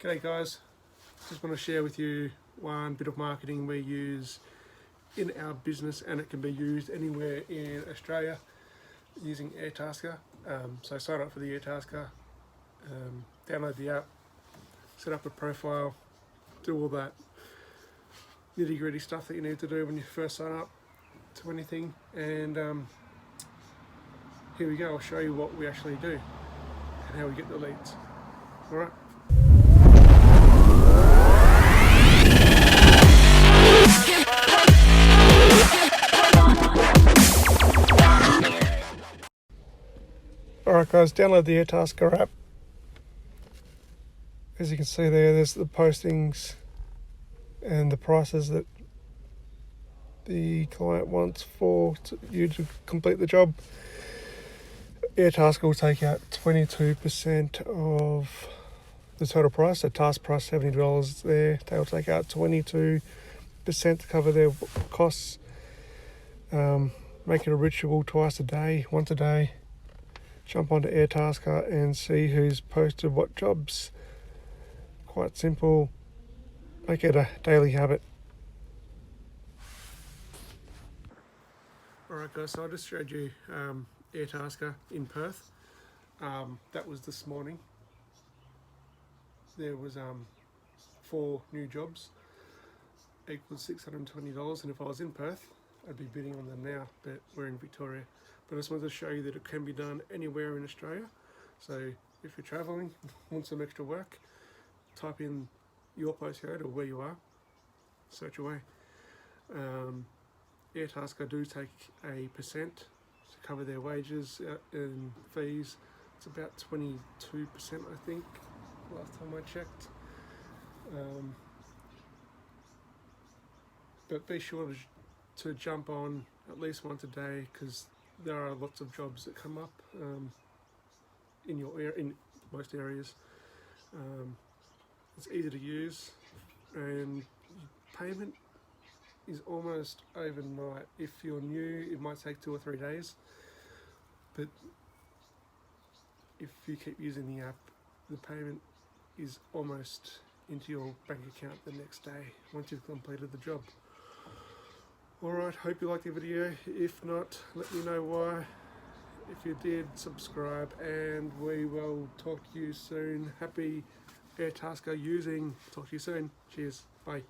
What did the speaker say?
G'day guys, just want to share with you one bit of marketing we use in our business, and it can be used anywhere in Australia using Airtasker. So sign up for the Airtasker, download the app, set up a profile, do all that nitty gritty stuff that you need to do when you first sign up to anything, and here we go. I'll show you what we actually do and how we get the leads. Alright. Alright guys, download the Airtasker app. As you can see there's the postings and the prices that the client wants for you to complete the job. Airtasker will take out 22% of the total price, so task price $70 there. They'll take out 22% to cover their costs. Make it a ritual once a day. Jump onto Airtasker and see who's posted what jobs. Quite simple. Make it a daily habit. Alright guys, so I just showed you Airtasker in Perth. That was this morning. There was 4 new jobs, equals $620, and if I was in Perth I'd be bidding on them now, but we're in Victoria. But I just wanted to show you that it can be done anywhere in Australia. So if you're travelling, want some extra work, type in your postcode or where you are, search away. Airtasker do take a percent to cover their wages and fees. It's about 22%, I think, last time I checked. But be sure to jump on at least once a day, because there are lots of jobs that come up in your area, in most areas. It's easy to use, and payment is almost overnight. If you're new, it might take 2 or 3 days, but if you keep using the app, the payment is almost into your bank account the next day once you've completed the job. Alright, hope you liked the video. If not, let me know why. If you did, subscribe, and we will talk to you soon. Happy Airtasker using. Talk to you soon. Cheers. Bye.